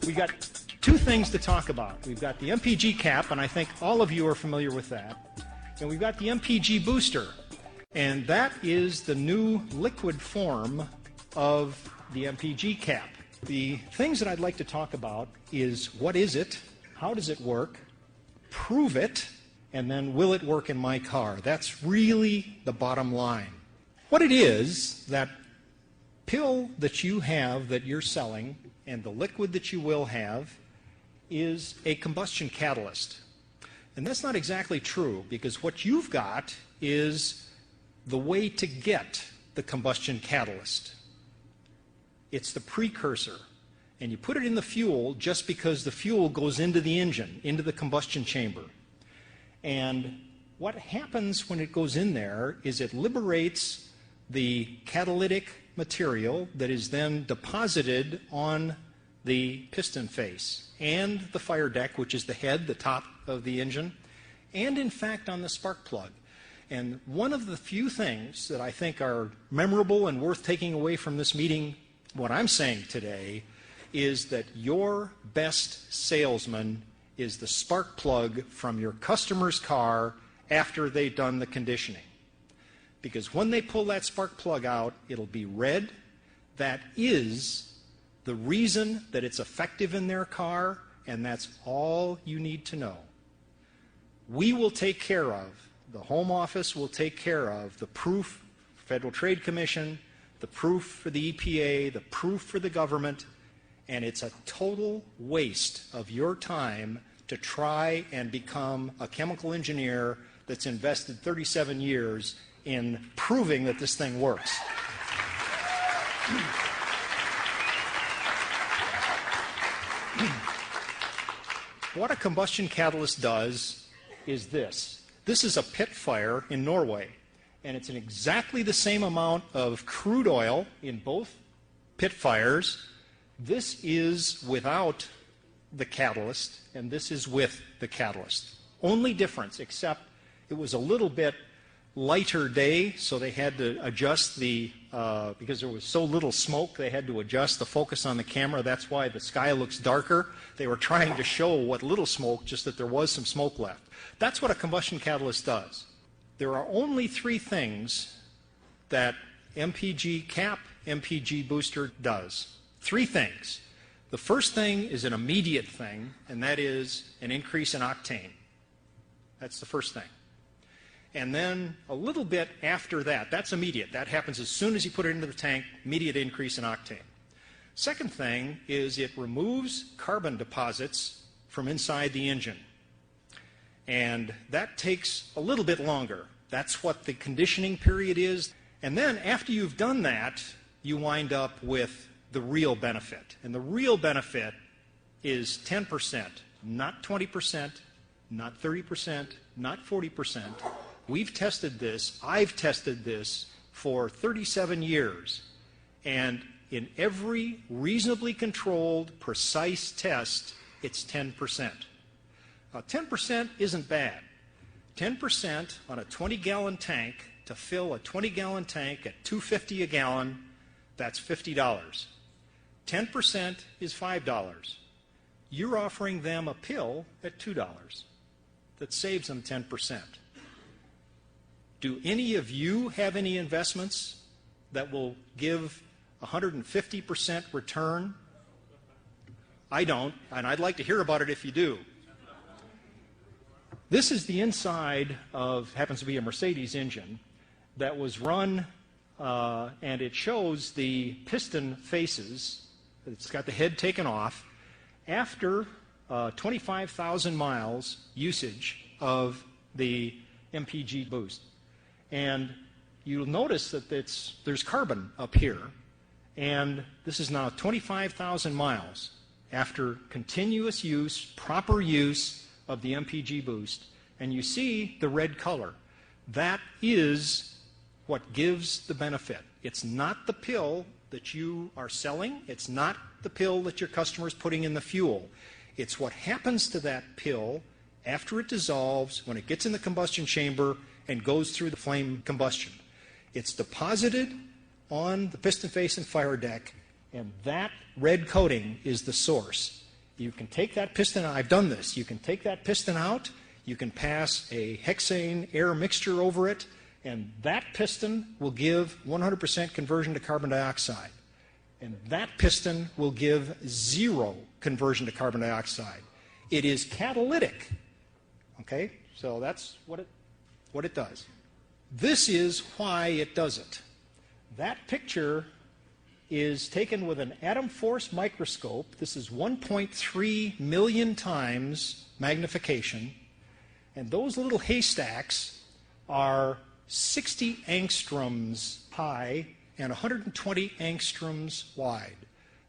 We got two things to talk about. We've got the MPG cap, and I think all of you are familiar with that. And we've got the MPG booster, and that is the new liquid form of the MPG cap. The things that I'd like to talk about is what is it, how does it work, prove it, and then will it work in my car? That's really the bottom line. What it is, that pill that you have that you're selling and the liquid that you will have is a combustion catalyst. And that's not exactly true, because what you've got is the way to get the combustion catalyst. It's the precursor. And you put it in the fuel just because the fuel goes into the engine, into the combustion chamber. And what happens when it goes in there is it liberates the catalytic material that is then deposited on the piston face and the fire deck, which is the head, the top of the engine, and in fact on the spark plug. And one of the few things that I think are memorable and worth taking away from this meeting, what I'm saying today, is that your best salesman is the spark plug from your customer's car after they've done the conditioning. Because when they pull that spark plug out, it'll be red. That is the reason that it's effective in their car, and that's all you need to know. We will take care of, the Home Office will take care of the proof, Federal Trade Commission, the proof for the EPA, the proof for the government, and it's a total waste of your time to try and become a chemical engineer that's invested 37 years in proving that this thing works. What a combustion catalyst does is this. This is a pit fire in Norway, and it's in exactly the same amount of crude oil in both pit fires. This is without the catalyst, and this is with the catalyst. Only difference, except it was a little bit lighter day, so they had to adjust the, because there was so little smoke, they had to adjust the focus on the camera. That's why the sky looks darker. They were trying to show what little smoke, just that there was some smoke left. That's what a combustion catalyst does. There are only three things that MPG cap, MPG booster does. Three things. The first thing is an immediate thing, and that is an increase in octane. That's the first thing. And then a little bit after that, that's immediate. That happens as soon as you put it into the tank, immediate increase in octane. Second thing is it removes carbon deposits from inside the engine. And that takes a little bit longer. That's what the conditioning period is. And then after you've done that, you wind up with the real benefit. And the real benefit is 10%, not 20%, not 30%, not 40%. We've tested this, I've tested this for 37 years, and in every reasonably controlled, precise test, it's 10%. 10% isn't bad. 10% on a 20-gallon tank, to fill a 20-gallon tank at $2.50 a gallon, that's $50. 10% is $5. You're offering them a pill at $2 that saves them 10%. Do any of you have any investments that will give 150% return? I don't, and I'd like to hear about it if you do. This is the inside of, happens to be a Mercedes engine that was run, and it shows the piston faces. It's got the head taken off after 25,000 miles usage of the MPG boost. And you'll notice that there's carbon up here, and this is now 25,000 miles after continuous use, proper use of the MPG boost, and you see the red color. That is what gives the benefit. It's not the pill that you are selling. It's not the pill that your customer is putting in the fuel. It's what happens to that pill after it dissolves, when it gets in the combustion chamber and goes through the flame combustion. It's deposited on the piston face and fire deck, and that red coating is the source. You can take that piston, I've done this, you can take that piston out, you can pass a hexane air mixture over it, and that piston will give 100% conversion to carbon dioxide. And that piston will give 0 conversion to carbon dioxide. It is catalytic. Okay? So that's what it does. This is why it does it. That picture is taken with an atom force microscope. This is 1.3 million times magnification. And those little haystacks are 60 angstroms high and 120 angstroms wide.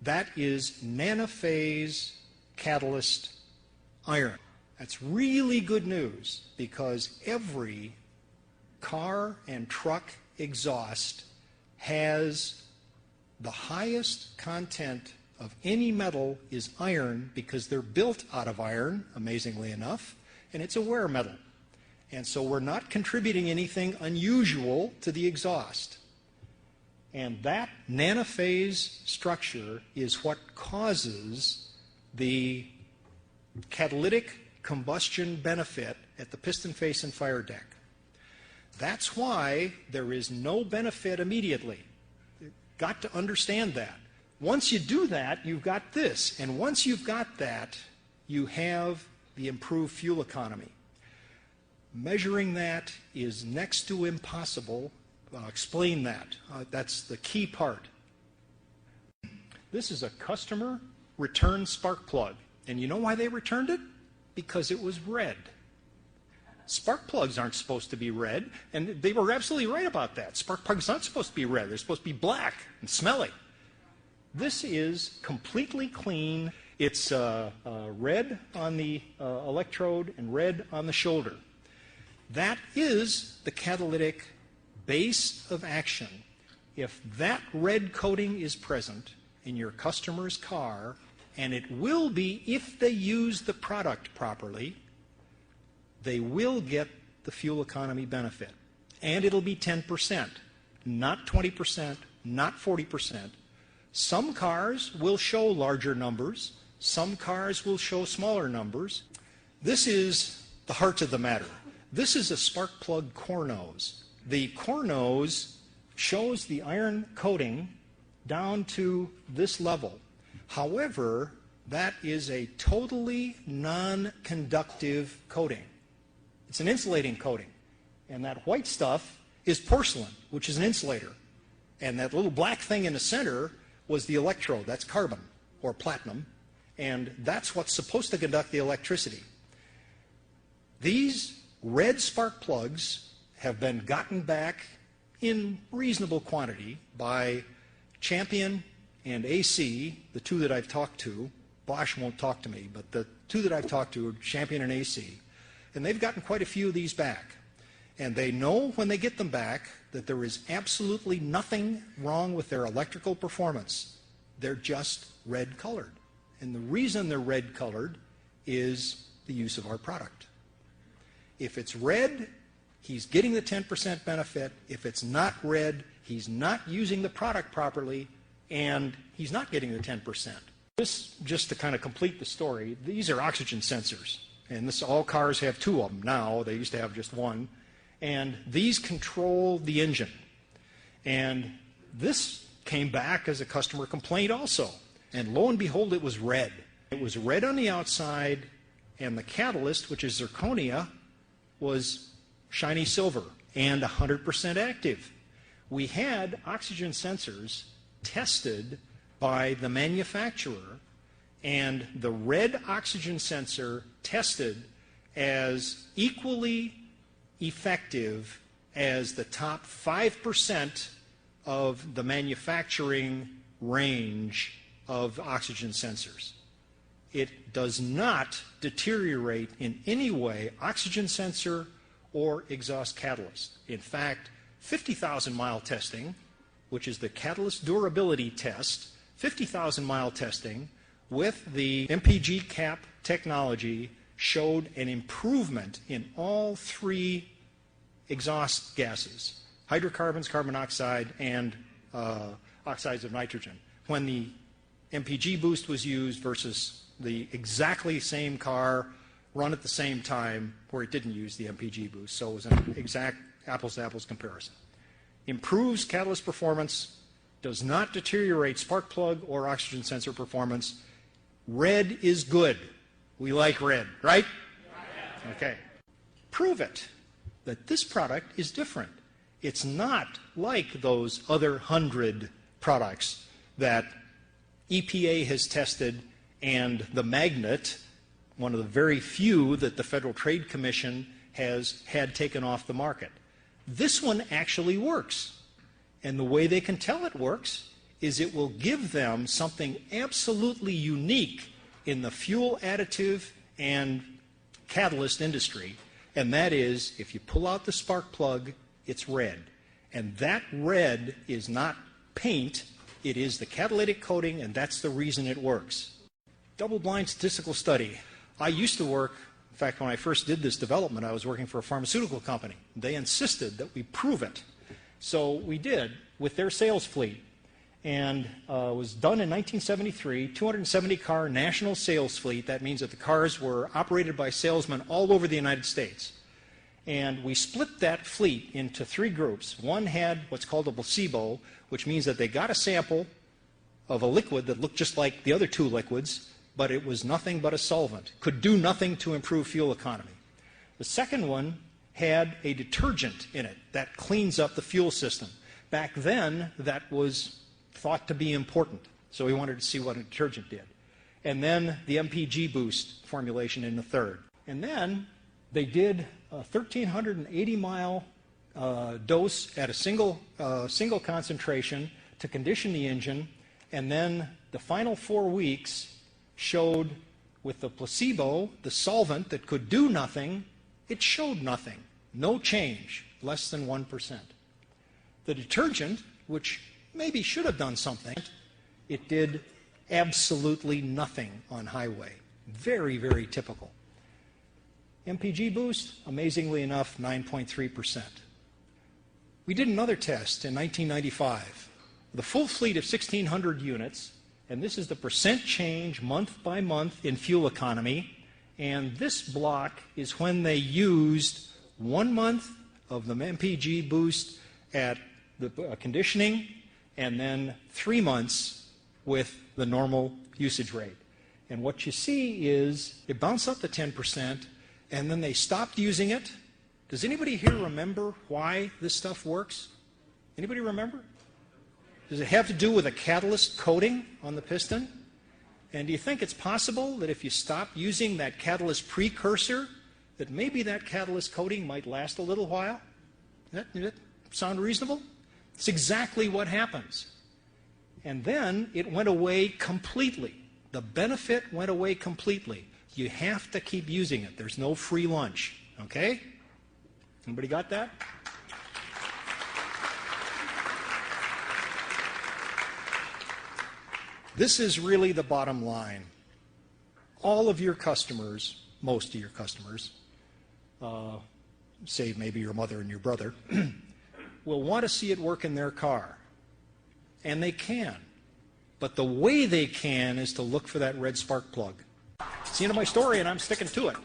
That is nanophase catalyst iron. That's really good news because every car and truck exhaust has the highest content of any metal is iron because they're built out of iron, amazingly enough, and it's a wear metal. And so we're not contributing anything unusual to the exhaust. And that nanophase structure is what causes the catalytic combustion benefit at the piston face and fire deck. That's why there is no benefit immediately. You've got to understand that. Once you do that, you've got this. And once you've got that, you have the improved fuel economy. Measuring that is next to impossible. I'll explain that. That's the key part. This is a customer return spark plug. And you know why they returned it? Because it was red. Spark plugs aren't supposed to be red, and they were absolutely right about that. Spark plugs aren't supposed to be red. They're supposed to be black and smelly. This is completely clean. It's red on the electrode and red on the shoulder. That is the catalytic base of action. If that red coating is present in your customer's car, and it will be if they use the product properly, they will get the fuel economy benefit. And it'll be 10%, not 20%, not 40%. Some cars will show larger numbers. Some cars will show smaller numbers. This is the heart of the matter. This is a spark plug core nose. The core nose shows the iron coating down to this level. However, that is a totally non-conductive coating. It's an insulating coating. And that white stuff is porcelain, which is an insulator. And that little black thing in the center was the electrode. That's carbon or platinum. And that's what's supposed to conduct the electricity. These red spark plugs have been gotten back in reasonable quantity by Champion and AC, the two that I've talked to. Bosch won't talk to me, but the two that I've talked to are Champion and AC. And they've gotten quite a few of these back. And they know when they get them back that there is absolutely nothing wrong with their electrical performance. They're just red colored. And the reason they're red colored is the use of our product. If it's red, he's getting the 10% benefit. If it's not red, he's not using the product properly, and he's not getting the 10%. This, just to kind of complete the story, these are oxygen sensors. And all cars have 2 of them now. They used to have just 1. And these control the engine. And this came back as a customer complaint also. And lo and behold, it was red. It was red on the outside, and the catalyst, which is zirconia, was shiny silver and 100% active. We had oxygen sensors tested by the manufacturer, and the red oxygen sensor tested as equally effective as the top 5% of the manufacturing range of oxygen sensors. It does not deteriorate in any way oxygen sensor or exhaust catalyst. In fact, 50,000 mile testing, which is the catalyst durability test, 50,000 mile testing with the MPG cap technology showed an improvement in all 3 exhaust gases, hydrocarbons, carbon dioxide, and oxides of nitrogen, when the MPG boost was used versus the exactly same car run at the same time where it didn't use the MPG boost. So it was an exact apples-to-apples comparison. Improves catalyst performance, does not deteriorate spark plug or oxygen sensor performance. Red is good. We like red, right? Okay. Prove it that this product is different. It's not like those other 100 products that EPA has tested and the magnet, one of the very few that the Federal Trade Commission has had taken off the market. This one actually works. And the way they can tell it works is it will give them something absolutely unique in the fuel additive and catalyst industry, and that is if you pull out the spark plug, it's red. And that red is not paint, it is the catalytic coating, and that's the reason it works. Double-blind statistical study. I used to work, in fact, when I first did this development, I was working for a pharmaceutical company. They insisted that we prove it. So we did with their sales fleet. And it was done in 1973, 270-car national sales fleet. That means that the cars were operated by salesmen all over the United States. And we split that fleet into 3 groups. One had what's called a placebo, which means that they got a sample of a liquid that looked just like the other 2 liquids, but it was nothing but a solvent, could do nothing to improve fuel economy. The second one had a detergent in it that cleans up the fuel system. Back then, that was thought to be important, so we wanted to see what a detergent did. And then the MPG boost formulation in the third. And then they did a 1,380-mile dose at a single concentration to condition the engine, and then the final 4 weeks showed with the placebo, the solvent that could do nothing, it showed nothing. No change, less than 1%. The detergent, which maybe should have done something, it did absolutely nothing on highway. Very, very typical. MPG boost, amazingly enough, 9.3%. We did another test in 1995. The full fleet of 1,600 units, and this is the percent change month by month in fuel economy, and this block is when they used 1 month of the MPG boost at the conditioning, and then 3 months with the normal usage rate. And what you see is it bounced up to 10%, and then they stopped using it. Does anybody here remember why this stuff works? Anybody remember? Does it have to do with a catalyst coating on the piston? And do you think it's possible that if you stop using that catalyst precursor, that maybe that catalyst coating might last a little while? Does that sound reasonable? It's exactly what happens. And then it went away completely. The benefit went away completely. You have to keep using it. There's no free lunch. Okay? Anybody got that? This is really the bottom line. All of your customers, most of your customers, save maybe your mother and your brother, will want to see it work in their car. And they can. But the way they can is to look for that red spark plug. It's the end of my story, and I'm sticking to it.